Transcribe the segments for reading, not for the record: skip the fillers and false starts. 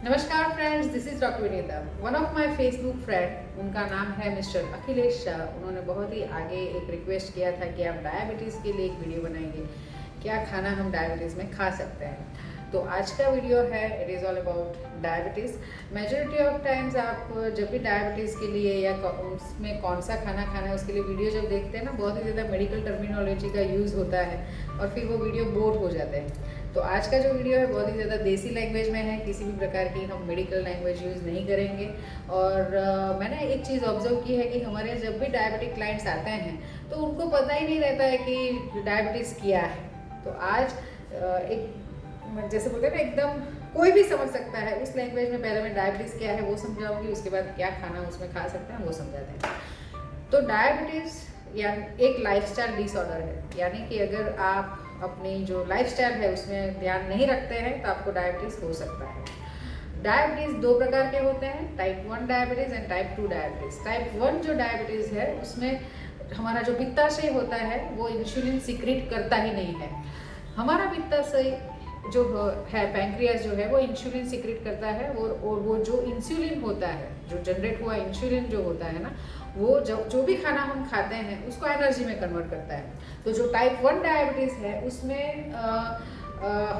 नमस्कार friends, this is doctor Vinita. One of my Facebook friend, उनका नाम है मिस्टर अखिलेश शाह। उन्होंने बहुत ही आगे एक रिक्वेस्ट किया था कि आप डायबिटीज़ के लिए एक वीडियो बनाएंगे, क्या खाना हम डायबिटीज़ में खा सकते हैं। तो आज का वीडियो है, it is all about diabetes. Majority of times आप जब भी डायबिटीज़ के लिए या उसमें कौन सा खाना खाना है उसके लिए वीडियो जब देखते हैं ना, बहुत ही ज़्यादा मेडिकल टर्मिनोलॉजी का यूज़ होता है और फिर वो वीडियो बोर हो जाते हैं। तो आज का जो वीडियो है बहुत ही ज़्यादा देसी लैंग्वेज में है, किसी भी प्रकार की हम मेडिकल लैंग्वेज यूज़ नहीं करेंगे। और मैंने एक चीज़ ऑब्जर्व की है कि हमारे जब भी डायबिटिक क्लाइंट्स आते हैं तो उनको पता ही नहीं रहता है कि डायबिटीज़ क्या है। तो आज एक जैसे बोलते हैं ना, एकदम कोई भी समझ सकता है उस लैंग्वेज में। पहले मैं डायबिटीज़ क्या है वो समझाऊंगी, उसके बाद क्या खाना उसमें खा सकते हैं वो समझाते हैं। तो डायबिटीज़ या एक लाइफस्टाइल डिसऑर्डर है, यानी कि अगर आप अपनी जो लाइफस्टाइल है उसमें ध्यान नहीं रखते हैं तो आपको डायबिटीज़ हो सकता है। डायबिटीज़ दो प्रकार के होते हैं, type 1 diabetes and type 2 diabetes. Type 1 जो डायबिटीज़ है उसमें हमारा जो पित्ताशय होता है वो इंसुलिन सिक्रीट करता ही नहीं है। हमारा पित्ताशय जो है, पैंक्रियास जो है, वो इंसुलिन सिक्रीट करता है और वो जो इंसुलिन होता है, जो जनरेट हुआ इंसुलिन जो होता है ना, वो जो भी खाना हम खाते हैं उसको एनर्जी में कन्वर्ट करता है। तो जो टाइप 1 डायबिटीज़ है उसमें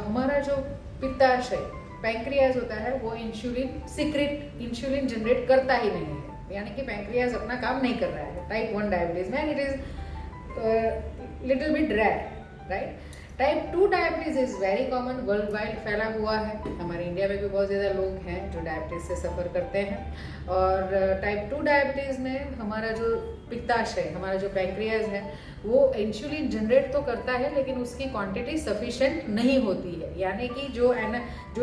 हमारा जो पित्ताशय पैंक्रियाज होता है वो इंसुलिन जनरेट करता ही नहीं है, यानी कि पैंक्रियाज अपना काम नहीं कर रहा है टाइप 1 डायबिटीज़ में। It is little bit rare, right. Type 2 diabetes is very common, world wide फैला हुआ है। हमारे इंडिया में भी बहुत ज़्यादा लोग हैं जो डायबिटीज़ से सफ़र करते हैं। और टाइप 2 डायबिटीज़ में हमारा जो पित्ताशय, हमारा जो पैंक्रियाज है, वो इंसुलिन जनरेट तो करता है लेकिन उसकी क्वांटिटी सफिशेंट नहीं होती है, यानी कि जो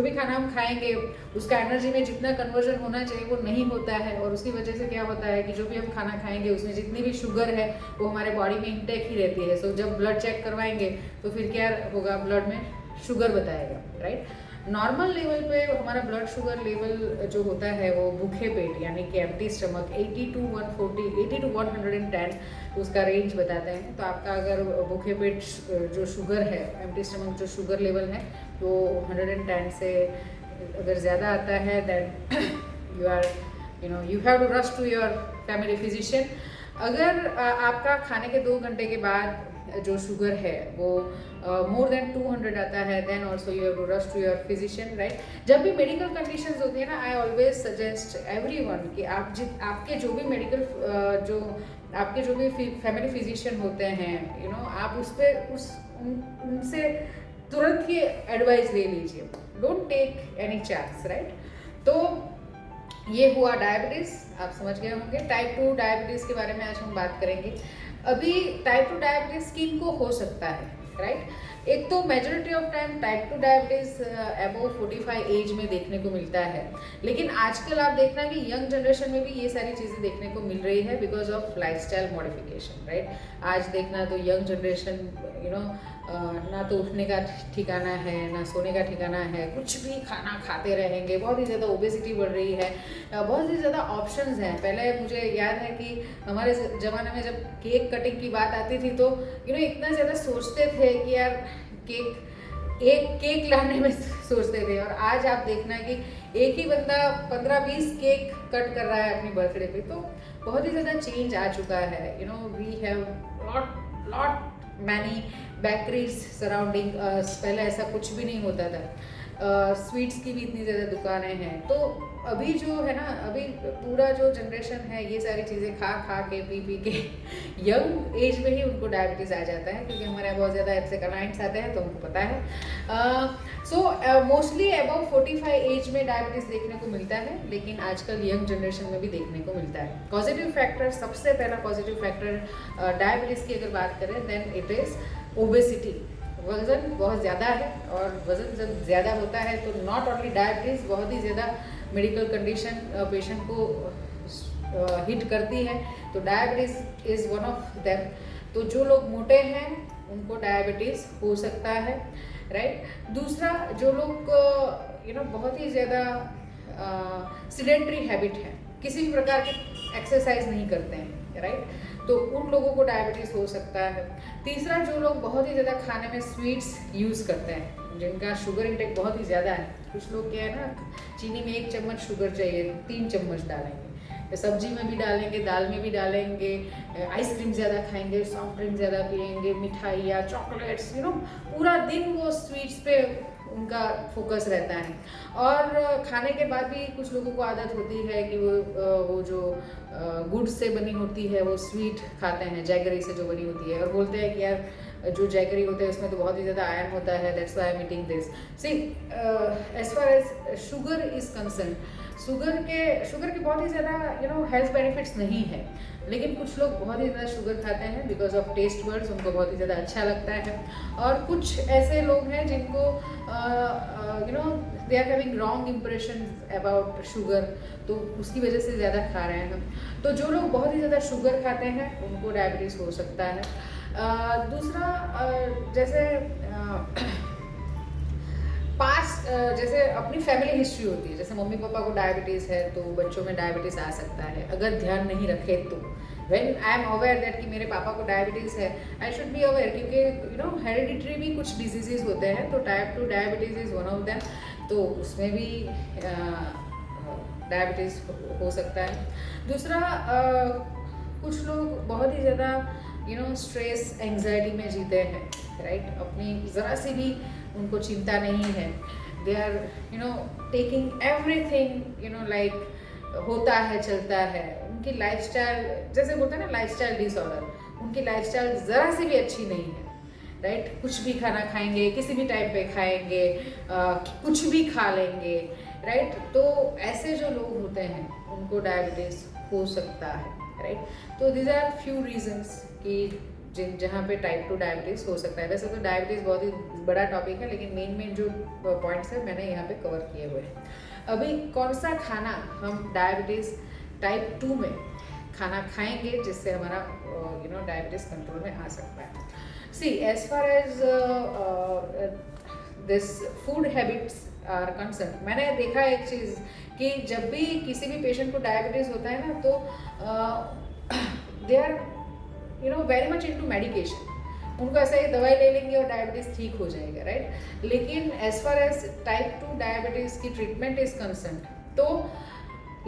भी खाना हम खाएंगे उसका एनर्जी में जितना कन्वर्जन होना चाहिए वो नहीं होता है। और उसकी वजह से क्या होता है कि जो भी हम खाना खाएंगे उसमें जितनी भी शुगर है वो हमारे बॉडी में इंटेक ही रहती है। सो जब ब्लड चेक करवाएंगे तो फिर क्या होगा, ब्लड में शुगर बताएगा, राइट। नॉर्मल लेवल पे हमारा ब्लड शुगर लेवल जो होता है वो भूखे पेट यानी कि एम्प्टी स्टमक 80 to 110 उसका रेंज बताते हैं। तो आपका अगर भूखे पेट जो शुगर है, एम्प्टी स्टमक जो शुगर लेवल है वो 110 से अगर ज़्यादा आता है then you have to rush to your family physician. अगर आपका खाने के 2 घंटे के बाद जो शुगर है वो मोर देन 200 आता है, then also you have to rush to your physician, right. जब भी मेडिकल कंडीशंस होती है ना, आई ऑलवेज सजेस्ट एवरीवन कि आपके जो भी मेडिकल आपके जो भी फैमिली फिजिशियन होते हैं, आप उनसे तुरंत ही एडवाइस ले लीजिए। Don't take any chance, right. तो ये हुआ डायबिटीज़, आप समझ गए होंगे। टाइप 2 डायबिटीज़ के बारे में आज हम बात करेंगे। अभी टाइप 2 डायबिटीज़ किन को हो सकता है, राइट। एक तो majority of time type 2 diabetes above 45 age में देखने को मिलता है, लेकिन आजकल आप देखना कि यंग जनरेशन में भी ये सारी चीज़ें देखने को मिल रही है because of lifestyle modification, right. आज देखना तो यंग जनरेशन ना तो उठने का ठिकाना है ना सोने का ठिकाना है, कुछ भी खाना खाते रहेंगे। बहुत ही ज़्यादा ओबेसिटी बढ़ रही है, बहुत ही ज़्यादा ऑप्शंस हैं। पहले मुझे याद है कि हमारे ज़माने में जब केक कटिंग की बात आती थी तो इतना ज़्यादा सोचते थे कि यार एक केक लाने में सोचते थे, और आज आप देखना कि एक ही बंदा 15-20 केक कट कर रहा है अपनी बर्थडे पे। तो बहुत ही ज़्यादा चेंज आ चुका है। We have lot many bakeries surrounding us. पहले ऐसा कुछ भी नहीं होता था। स्वीट्स की भी इतनी ज़्यादा दुकानें हैं। तो अभी जो है ना, अभी पूरा जो जनरेशन है ये सारी चीज़ें खा के पी के यंग एज में ही उनको डायबिटीज़ आ जाता है, क्योंकि हमारे यहाँ बहुत ज़्यादा ऐसे क्लाइंट्स आते हैं तो उनको पता है। सो मोस्टली अबव 45 एज में डायबिटीज़ देखने को मिलता है, लेकिन आजकल यंग जनरेशन में भी देखने को मिलता है। पॉजिटिव फैक्टर, सबसे पहला पॉजिटिव फैक्टर डायबिटीज़ की अगर बात करें देन इट इज़ ओबेसिटी। वज़न बहुत ज़्यादा है, और वज़न जब ज़्यादा होता है तो नॉट ओनली डायबिटीज़, बहुत ही ज़्यादा मेडिकल कंडीशन पेशेंट को हिट करती है। तो diabetes is one of them. तो जो लोग मोटे हैं उनको डायबिटीज़ हो सकता है, राइट। दूसरा, जो लोग बहुत ही ज़्यादा सिडेंटरी हैबिट है, किसी भी प्रकार की एक्सरसाइज नहीं करते हैं, राइट, तो उन लोगों को डायबिटीज़ हो सकता है। तीसरा, जो लोग बहुत ही ज़्यादा खाने में स्वीट्स यूज़ करते हैं, जिनका शुगर इंटेक बहुत ही ज़्यादा है, कुछ लोग क्या है ना, चीनी में 1 चम्मच शुगर चाहिए, 3 चम्मच डालेंगे, सब्जी में भी डालेंगे, दाल में भी डालेंगे, आइसक्रीम ज़्यादा खाएंगे, सॉफ्ट ड्रिंक ज़्यादा पिएंगे, मिठाइयाँ, चॉकलेट्स, पूरा दिन वो स्वीट्स पे उनका फोकस रहता है। और खाने के बाद भी कुछ लोगों को आदत होती है कि वो जो गुड़ से बनी होती है वो स्वीट खाते हैं, जैगरी से जो बनी होती है, और बोलते हैं कि यार जो जैगरी होता है उसमें तो बहुत ही ज़्यादा आयरन होता है, that's why I am eating this. See as far as sugar is concern, sugar के बहुत ही ज़्यादा हेल्थ बेनिफिट्स नहीं है, लेकिन कुछ लोग बहुत ही ज़्यादा शुगर खाते हैं बिकॉज ऑफ टेस्ट वर्ड्स, उनको बहुत ही ज़्यादा अच्छा लगता है। और कुछ ऐसे लोग हैं जिनको they are having wrong impression about sugar, तो उसकी वजह से ज़्यादा खा रहे हैं हम। तो जो लोग बहुत ही ज़्यादा शुगर खाते हैं उनको डायबिटीज़ हो सकता है। दूसरा जैसे पास्ट जैसे अपनी फैमिली हिस्ट्री होती है, जैसे मम्मी पापा को डायबिटीज़ है तो बच्चों में डायबिटीज़ आ सकता है अगर ध्यान नहीं रखे तो। When I am aware that कि मेरे पापा को डायबिटीज़ है, आई शुड बी अवेयर, क्योंकि हेरिडिटरी भी कुछ डिजीजेज होते हैं, तो type 2 diabetes is one of them, तो उसमें भी डायबिटीज़ हो सकता है। दूसरा कुछ लोग बहुत ही ज़्यादा स्ट्रेस एंजाइटी में जीते हैं, राइट, अपनी ज़रा सी भी उनको चिंता नहीं है, they are taking everything like होता है चलता है, उनकी लाइफस्टाइल जैसे बोलते हैं ना लाइफस्टाइल डिसऑर्डर, उनकी लाइफस्टाइल ज़रा सी भी अच्छी नहीं है, राइट, कुछ भी खाना खाएंगे, किसी भी टाइम पे खाएंगे, कुछ भी खा लेंगे, राइट, तो ऐसे जो लोग होते हैं उनको डायबिटीज़ हो सकता है, राइट। तो दीज आर फ्यू रीजंस कि जहाँ पे टाइप 2 डायबिटीज़ हो सकता है। वैसे तो डायबिटीज़ बहुत ही बड़ा टॉपिक है, लेकिन मेन जो पॉइंट्स है मैंने यहाँ पे कवर किए हुए हैं। अभी कौन सा खाना हम डायबिटीज़ टाइप 2 में खाना खाएंगे जिससे हमारा डायबिटीज़ कंट्रोल में आ सकता है। See as far as this food habits are concern, मैंने देखा एक चीज़ कि जब भी किसी भी पेशेंट को डायबिटीज़ होता है ना, तो they are very much into medication, उनको ऐसा ही दवाई ले लेंगे और डायबिटीज़ ठीक हो जाएगा, राइट। लेकिन as far as type 2 diabetes की ट्रीटमेंट इज कंसर्न, तो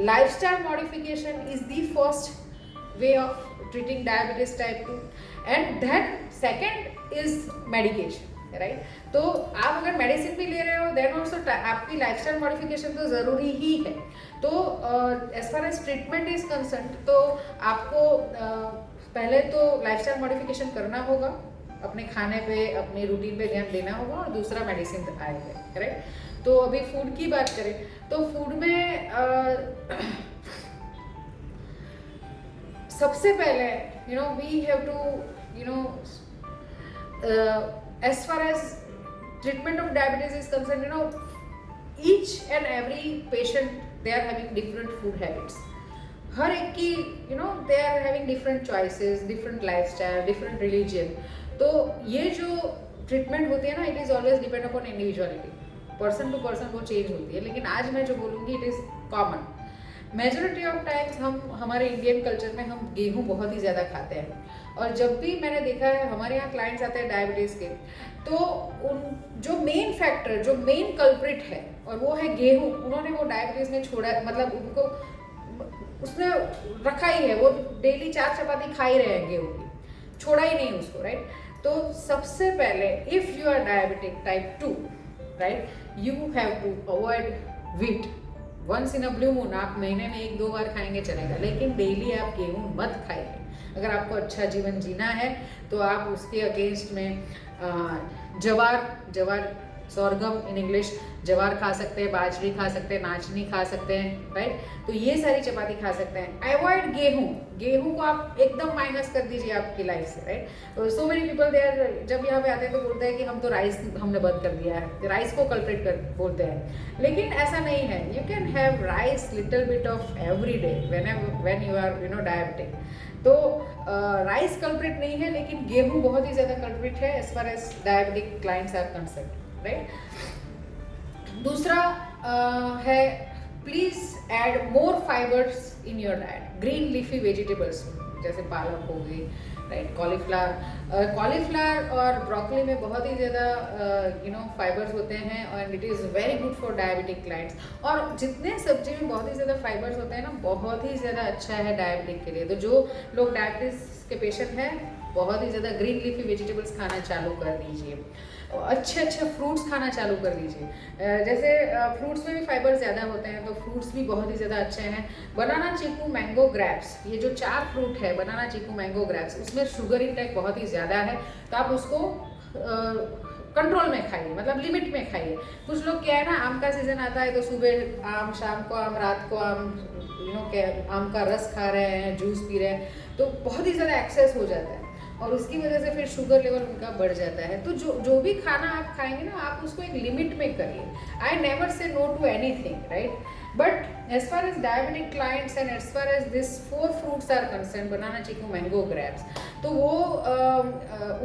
lifestyle modification is the first way of treating diabetes type 2, and then second is medication, right. तो आप अगर मेडिसिन भी ले रहे हो देन ऑल्सो आपकी लाइफस्टाइल मॉडिफिकेशन तो ज़रूरी ही है। तो as far as treatment is concern, तो आपको पहले तो लाइफस्टाइल मॉडिफिकेशन करना होगा, अपने खाने पे अपनी रूटीन पे ध्यान देना होगा, और दूसरा मेडिसिन आएगा, करेक्ट। तो अभी फूड की बात करें तो फूड में सबसे पहले we have to as far as treatment of diabetes is concerned, each and every patient they are having different food habits, हर एक की they are having different choices, different lifestyle, different religion, तो ये जो treatment होती है ना, it is always depend upon individuality, person to person वो change होती है। लेकिन आज मैं जो बोलूँगी it is common, majority of times हम हमारे इंडियन कल्चर में हम गेहूँ बहुत ही ज़्यादा खाते हैं, और जब भी मैंने देखा है हमारे यहाँ क्लाइंट्स आते हैं डायबिटीज़ के, तो उन जो मेन फैक्टर जो मेन कल्प्रिट है और वो है गेहूँ, उन्होंने वो डायबिटीज़ में छोड़ा, मतलब उनको उसने रखा ही है, वो डेली 4 चपाती खा ही रहे हैं गेहूँ की, छोड़ा ही नहीं उसको, राइट। तो सबसे पहले if you are diabetic type 2, right, you have to avoid wheat once in a blue moon. आप महीने में 1-2 बार खाएंगे चलेगा, लेकिन डेली आप गेहूँ मत खाइए। अगर आपको अच्छा जीवन जीना है तो आप उसके अगेंस्ट में जवार सोरगम इन इंग्लिश, जवार खा सकते हैं, बाजरी खा सकते हैं, नाचनी खा सकते हैं, राइट। तो ये सारी चपाती खा सकते हैं। अवॉइड गेहूँ को आप एकदम माइनस कर दीजिए आपकी लाइफ से, right. So many people they are जब यहाँ पे आते हैं तो बोलते हैं कि हम तो राइस हमने बंद कर दिया है, राइस को कल्प्रिट कर बोलते हैं, लेकिन ऐसा नहीं है। You can have rice little bit of every day when you are diabetic. तो राइस कल्प्रिट नहीं है, लेकिन गेहूँ बहुत ही ज़्यादा कल्प्रिट है as far as diabetic clients are concern, right. दूसरा है please add more fibres in your diet, green leafy vegetables जैसे पालक हो गई, राइट। कॉलीफ्लावर और ब्रोकली में बहुत ही ज़्यादा फाइबर्स होते हैं और it is very good for diabetic clients. और जितने सब्जी में बहुत ही ज़्यादा फाइबर्स होते हैं ना, बहुत ही ज़्यादा अच्छा है डायबिटिक के लिए। तो जो लोग डायबिटीज़ के पेशेंट हैं, बहुत ही ज़्यादा ग्रीन लीफी वेजिटेबल्स खाना चालू कर दीजिए, अच्छे अच्छे फ्रूट्स खाना चालू कर दीजिए। जैसे फ्रूट्स में भी फाइबर ज़्यादा होते हैं, तो फ्रूट्स भी बहुत ही ज़्यादा अच्छे हैं। बनाना, चीकू, मैंगो, ग्रेप्स, ये जो 4 फ्रूट है, बनाना, चीकू, मैंगो, ग्रेप्स, उसमें शुगर इंटेक बहुत ही ज़्यादा है, तो आप उसको कंट्रोल में खाइए, मतलब लिमिट में खाइए। कुछ लोग क्या है ना, आम का सीज़न आता है तो सुबह आम, शाम को आम, रात को आम, क्या आम का रस खा रहे हैं, जूस पी रहे हैं, तो बहुत ही ज़्यादा एक्सेस हो जाता है और उसकी वजह से फिर शुगर लेवल उनका बढ़ जाता है। तो जो भी खाना आप खाएंगे ना, आप उसको एक लिमिट में करिए। I never say no to anything, right. But as far as diabetic clients and as far as this 4 fruits are concern, banana, chikoo, mango, grapes, तो वो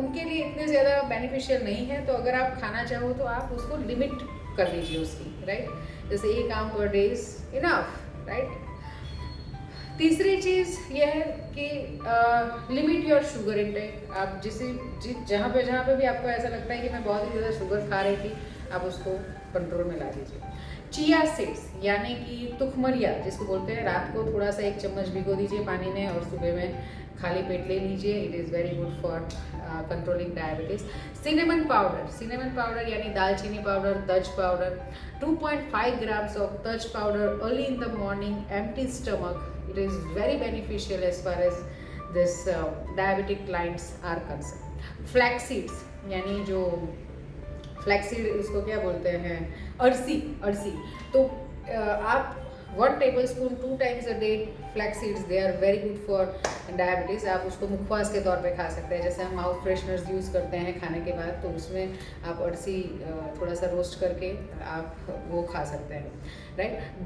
उनके लिए इतने ज़्यादा बेनिफिशियल नहीं है। तो अगर आप खाना चाहो तो आप उसको लिमिट कर लीजिए उसकी, राइट। जैसे 1 आम per day is enough, right. तीसरी चीज़ यह है कि लिमिट योर शुगर इंटेक। आप जहाँ पे भी आपको ऐसा लगता है कि मैं बहुत ही ज़्यादा शुगर खा रही थी, आप उसको कंट्रोल में ला दीजिए। चिया सीड्स यानी कि तुखमरिया जिसको बोलते हैं, रात को थोड़ा सा 1 चम्मच भिगो दीजिए पानी में और सुबह में खाली पेट ले लीजिए। It is very good for controlling diabetes. Cinnamon powder यानी दालचीनी पाउडर, तज powder, 2.5 grams of taj powder early in the morning, empty stomach. It is very beneficial as far as this diabetic clients are concerned. Flax seeds यानी जो flaxseed, इसको क्या बोलते हैं, अरसी। तो आप 1 tablespoon 2 times a day flax seeds, they are very good for diabetes. आप उसको मुखवास के तौर पे खा सकते हैं। जैसे हम माउथ फ्रेशनर्स यूज़ करते हैं खाने के बाद, तो उसमें आप अरसी थोड़ा सा रोस्ट करके आप वो खा सकते हैं, right.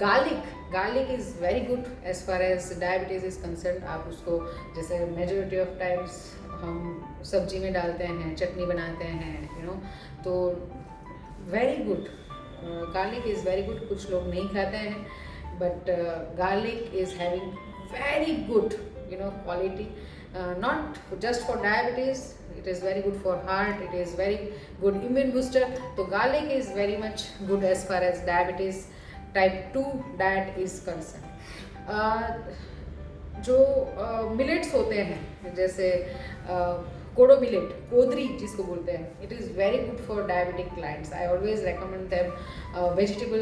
Garlic is very good as far as diabetes is concern. आप उसको जैसे मेजॉरिटी ऑफ टाइम्स हम सब्जी में डालते हैं, चटनी बनाते हैं, तो very good, garlic is very good. कुछ लोग नहीं खाते हैं, but garlic is having very good quality, not just for diabetes, it is very good for heart, it is very good immune booster. So garlic is very much good as far as diabetes type 2 diet is concerned. जो millets होते हैं, जैसे कोडो millet, Kodari जिसको बोलते हैं, it is very good for diabetic clients. I always recommend them vegetable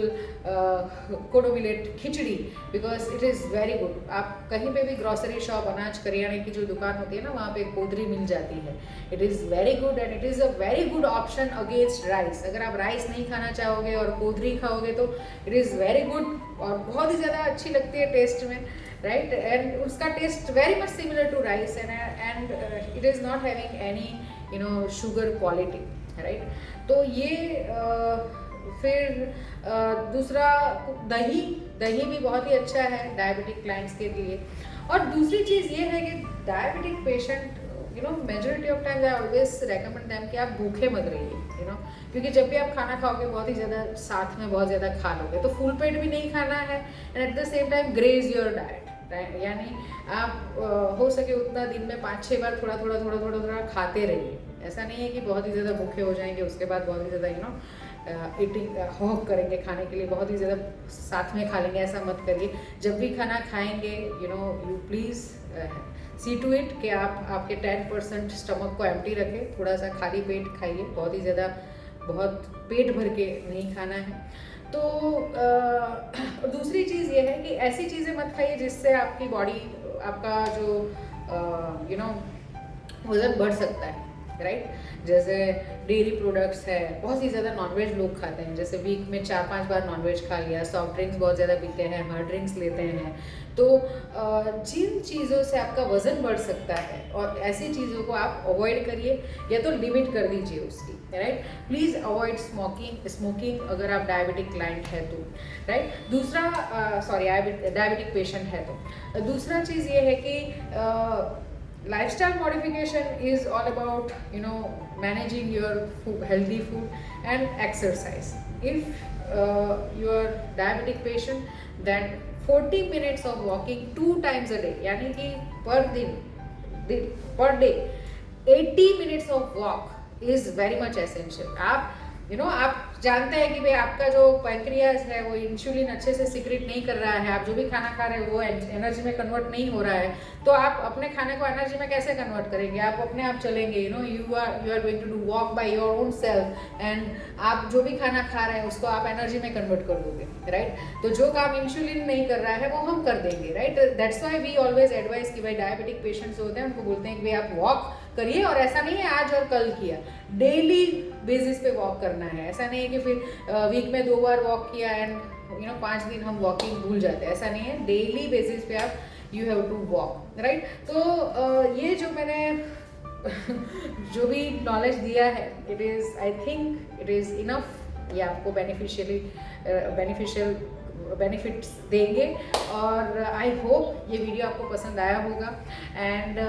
kodo millet khichdi, because it is very good. आप कहीं पे भी ग्रॉसरी शॉप, अनाज करियाने की जो दुकान होती है ना, वहाँ पे कोदरी मिल जाती है। It is very good and it is a very good option against rice. अगर आप राइस नहीं खाना चाहोगे और कोदरी खाओगे तो इट इज़ वेरी गुड और बहुत ही ज़्यादा अच्छी लगती है टेस्ट में, राइट। एंड उसका taste very much similar to rice and it is not having any sugar quality, right. तो ये फिर दूसरा दही भी बहुत ही अच्छा है डायबिटिक क्लाइंट्स के लिए। और दूसरी चीज़ ये है कि diabetic patient majority of time I always recommend them कि आप भूखे मत रहिए, क्योंकि जब भी आप खाना खाओगे बहुत ही ज़्यादा साथ में बहुत ज़्यादा खा लोगे, तो फुल पेट भी नहीं खाना है and at the same time graze your diet, यानी आप हो सके उतना दिन में 5-6 बार थोड़ा खाते रहिए। ऐसा नहीं है कि बहुत ही ज़्यादा भूखे हो जाएंगे उसके बाद बहुत ही ज़्यादा ईटिंग हॉक करेंगे खाने के लिए, बहुत ही ज़्यादा साथ में खा लेंगे, ऐसा मत करिए। जब भी खाना खाएंगे you please see to it कि आप आपके 10% स्टमक को एम्प्टी रखें, थोड़ा सा खाली पेट खाइए, बहुत ही ज़्यादा बहुत पेट भर के नहीं खाना है। तो दूसरी चीज़ ये है कि ऐसी चीज़ें मत खाइए जिससे आपकी बॉडी, आपका जो वज़न बढ़ सकता है, राइट। जैसे डेयरी प्रोडक्ट्स है, बहुत ही ज़्यादा नॉनवेज लोग खाते हैं, जैसे वीक में 4-5 बार नॉनवेज खा लिया, सॉफ्ट ड्रिंक्स बहुत ज़्यादा पीते हैं, हार्ड ड्रिंक्स लेते हैं, तो जिन चीज़ों से आपका वज़न बढ़ सकता है और ऐसी चीज़ों को आप अवॉइड करिए या तो लिमिट कर दीजिए उसकी, राइट। प्लीज़ अवॉइड स्मोकिंग अगर आप डायबिटिक क्लाइंट है तो, राइट। दूसरा डायबिटिक पेशेंट है तो दूसरा चीज़ ये है कि lifestyle modification is all about managing your healthy food and exercise. If you are diabetic patient, then 40 minutes of walking 2 times a day, यानी कि पर दिन per day, 80 minutes of walk is very much essential. आप आप जानते हैं कि भाई आपका जो पैंक्रियाज है वो इंसुलिन अच्छे से सिक्रेट नहीं कर रहा है, आप जो भी खाना खा रहे हो वो एनर्जी में कन्वर्ट नहीं हो रहा है, तो आप अपने खाने को एनर्जी में कैसे कन्वर्ट करेंगे? आप अपने आप चलेंगे, you are going to do walk by your own self, and आप जो भी खाना खा रहे हैं उसको आप एनर्जी में कन्वर्ट कर दोगे, राइट? तो जो काम इंसुलिन नहीं कर रहा है वो हम कर देंगे, right? That's why we always advice कि भाई डायबिटिक पेशेंट्स होते हैं उनको बोलते हैं कि भाई आप वॉक करिए, और ऐसा नहीं है आज और कल किया, डेली बेसिस पे वॉक करना है। ऐसा नहीं है कि फिर वीक में 2 बार वॉक किया एंड 5 दिन हम वॉकिंग भूल जाते हैं, ऐसा नहीं है। डेली बेसिस पे आप you have to walk, right? तो ये जो मैंने जो भी नॉलेज दिया है, it is, I think it is enough. ये आपको बेनिफिशियल बेनिफिट्स देंगे, और आई होप ये वीडियो आपको पसंद आया होगा। एंड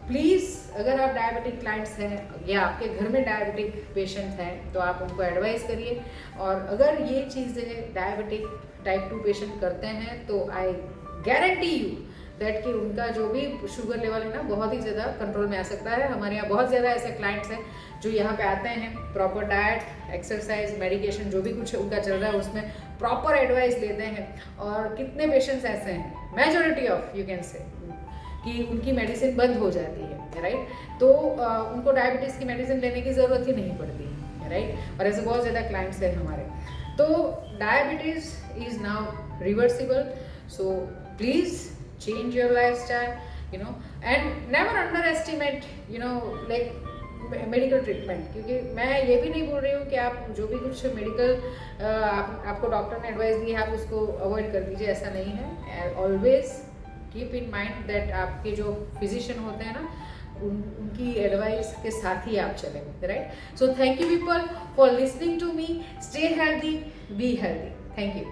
प्लीज़, अगर आप डायबिटिक क्लाइंट्स हैं या आपके घर में डायबिटिक पेशेंट हैं तो आप उनको एडवाइस करिए, और अगर ये चीज़ें डायबिटिक टाइप 2 पेशेंट करते हैं तो आई गारंटी यू दैट कि उनका जो भी शुगर लेवल है ना बहुत ही ज़्यादा कंट्रोल में आ सकता है। हमारे यहाँ बहुत ज़्यादा ऐसे क्लाइंट्स हैं जो यहाँ पे आते हैं, प्रॉपर डाइट, एक्सरसाइज, मेडिकेशन जो भी कुछ उनका चल रहा है उसमें प्रॉपर एडवाइस लेते हैं, और कितने पेशेंट्स ऐसे हैं, majority of you can say, कि उनकी मेडिसिन बंद हो जाती है, राइट? तो उनको डायबिटीज़ की मेडिसिन लेने की ज़रूरत ही नहीं पड़ती, राइट? और ऐसे बहुत ज़्यादा क्लाइंट्स हैं हमारे। तो diabetes is now reversible, so please change your lifestyle, and never underestimate, medical treatment, क्योंकि मैं ये भी नहीं बोल रही हूँ कि आप जो भी कुछ मेडिकल आपको डॉक्टर ने एडवाइस दी है आप उसको अवॉइड कर दीजिए, ऐसा नहीं है। Always keep in mind that आपके जो फिजिशियन होते हैं ना उनकी एडवाइस के साथ ही आप चलेंगे, right? So thank you people for listening to me. Stay healthy, be healthy. Thank you.